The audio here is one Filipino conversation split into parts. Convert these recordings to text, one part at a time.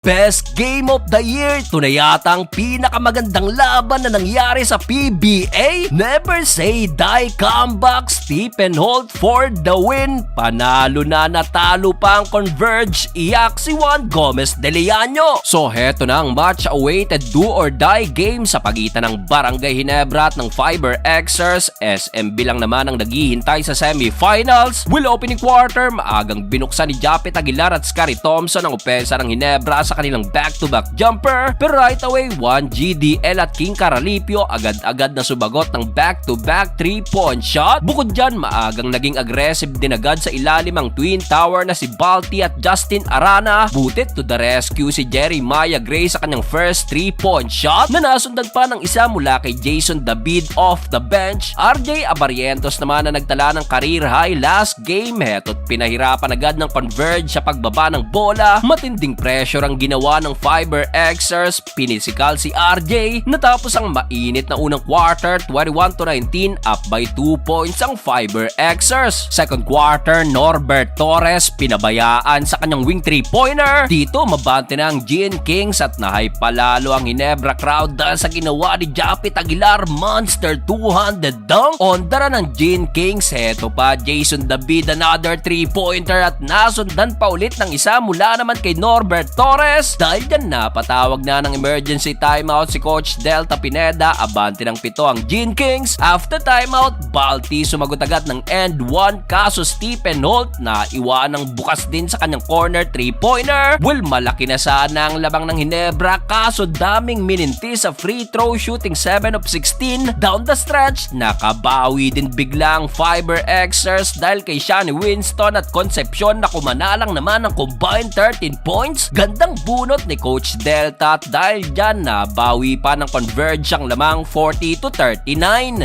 Best Game of the Year! Ito na yata ang pinakamagandang laban na nangyari sa PBA. Never say die comeback, Stephen Holt for the win. Panalo na, natalo pa ang Converge, iyak si Juan Gomez de Leaño. So heto na ang much-awaited do or die game sa pagitan ng Barangay Ginebra at ng Fiber Xers. SMB lang naman ang naghihintay sa semifinals. Will opening quarter, maagang binuksan ni Japet Aguilar at Scary Thompson ang opensa ng Ginebra sa kanilang back-to-back jumper, pero right away 1GDL at King Caralipio agad-agad na sumagot ng back-to-back 3-point shot. Bukod dyan, maagang naging aggressive din agad sa ilalim ang Twin Tower na si Balti at Justin Arana. Butit to the rescue si Jeremiah Gray sa kanyang first 3-point shot na nasundan pa ng isa mula kay Jason David off the bench. RJ Abarientos naman na nagtala ng career high last game. Heto't pinahirapan agad ng Converge sa pagbaba ng bola. Matinding pressure ang ginawa ng Fiber Xers, pinisikal si RJ. Natapos ang mainit na unang quarter, 21-19, up by 2 points ang Fiber Xers. Second quarter, Norbert Torres pinabayaan sa kanyang wing 3-pointer. Dito mabante na ang Gin Kings at nahype palalo ang Ginebra crowd dahil sa ginawa ni Japet Aguilar, monster 200 dunk. Ondara ng Gin Kings, heto pa Jason David, another 3-pointer at nasundan pa ulit ng isa mula naman kay Norbert Torres. Dahil dyan napatawag na ng emergency timeout si Coach Delta Pineda, abante ng 7 ang Gin Kings. After timeout, Balti sumagot agad ng end 1, kaso Stephen Holt na iwan ng bukas din sa kanyang corner 3-pointer. Well, malaki na sana ang labang ng Ginebra, kaso daming mininti sa free throw, shooting 7 of 16. Down the stretch, nakabawi din biglang Fiber Xers dahil kay Shani Winston at Concepcion na kumanalang naman ng combined 13 points. Gandang bunot ni Coach Delta at dahil dyan nabawi pa ng Converge ang lamang 40-39.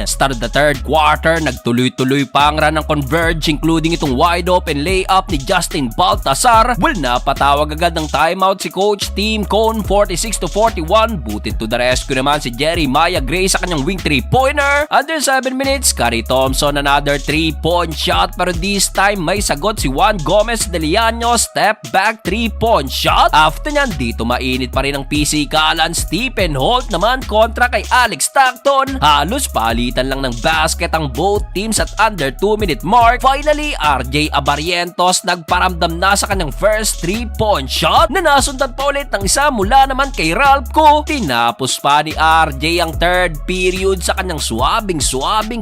Start the third quarter, nagtuloy-tuloy pa ang run ng Converge including itong wide open layup ni Justin Baltasar. Well, napatawag agad ng timeout si Coach Team Cone, 46-41. Butit to the rescue naman si Jeremiah Gray sa kanyang wing 3-pointer. Under 7 minutes, Scary Thompson another 3-point shot, pero this time may sagot si Juan Gomez de Leaño, step back 3-point shot. After nyan, dito mainit pa rin ang pisikalan. Stephen Holt naman kontra kay Alex Stockton. Halos palitan lang ng basket ang both teams at under 2-minute mark. Finally, RJ Abarientos nagparamdam na sa kanyang first 3-point shot na nasundan pa ulit ng isa mula naman kay Ralpco. Tinapos pa ni RJ ang third period sa kanyang suwabing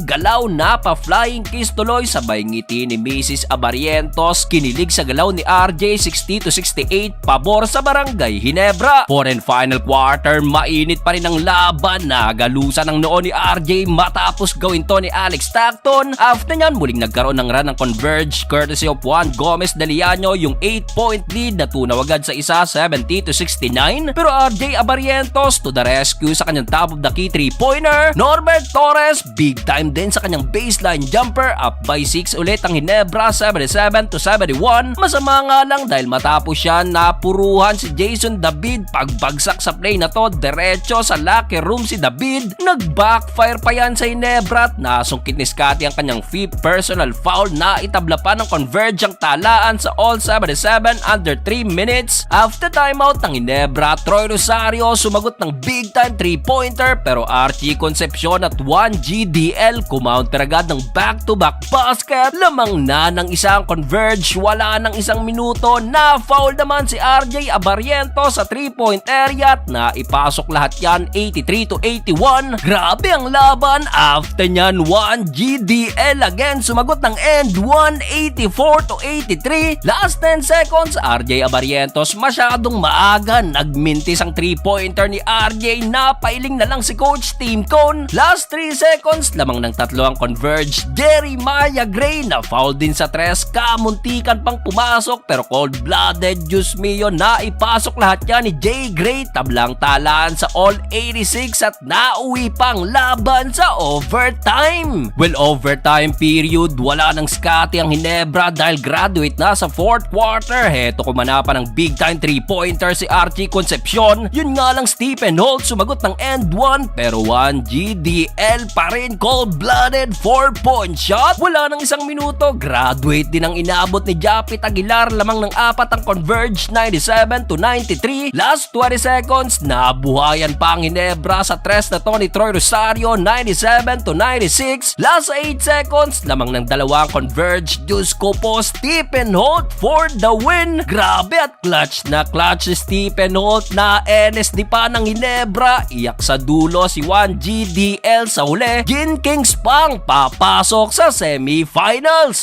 galaw na pa-flying kiss tuloy sabay ngiti ni Mrs. Abarientos. Kinilig sa galaw ni RJ, 60-68 pabor sa Barangay Ginebra. Fourth and final quarter, mainit pa rin ang laban. Nagalusan ang noo ni RJ matapos gawin to ni Alex Stockton. After nyan, muling nagkaroon ng run ng Converge courtesy of Juan Gomez de Leaño. Yung 8-point lead na tunaw agad sa isa, 70-69. Pero RJ Abarientos to the rescue sa kanyang top of the key 3-pointer. Norbert Torres, big time din sa kanyang baseline jumper, up by 6 ulit ang Ginebra, 77-71. Masama nga lang dahil matapos siya, napuruhan si Jason David. Pagbagsak sa play na to, diretso sa locker room si David. Nag-backfire pa yan sa Ginebra at nasungkit ni Scotty ang kanyang 5th personal foul na itabla pa ng Converge ang talaan sa all 77 under 3 minutes. After timeout ng Ginebra, Troy Rosario sumagot ng big time 3-pointer, pero Archie Concepcion at 1GDL kumounter agad ng back-to-back basket. Lamang na ng isang Converge, wala ng isang minuto, na foul naman si RJ Abarientos sa 3-point area at naipasok lahat yan, 83-81. Grabe ang laban. After nyan, 1GDL again sumagot ng end 1, 84-83. Last 10 seconds, RJ Abarientos masyadong maaga, nagmintis ang 3-pointer ni RJ, napailing na lang si Coach Team Cone. Last 3 seconds, lamang ng tatlo ang Converge. Jeremiah Gray na foul din sa 3, kamuntikan pang pumasok pero cold-blooded, Diyos mio, naipasok lahat yan ni Jay Gray. Tablang talaan sa all 86 at nauwi pang laban sa overtime. Well, overtime period, wala nang Scotty ang Ginebra dahil graduate na sa 4th quarter. Heto kumana pa ng big time 3-pointer si Archie Concepcion. Yun nga lang, Stephen Holt sumagot ng end 1 pero 1GDL pa rin, cold-blooded 4-point shot. Wala nang isang minuto, graduate din ang inabot ni Japet Aguilar. Lamang ng 4 ang Converge, 97 to 93. Last 20 seconds, nabuhayan pa ang Ginebra sa tres na to ni Troy Rosario, 97 to 96. Last 8 seconds, lamang ng dalawang converge. Diyos ko po, Stephen Holt for the win. Grabe at clutch na clutch si Stephen Holt na NSD pa ng Ginebra. Iyak sa dulo si 1GDL sa huli. Gin Kings pang papasok sa semifinals.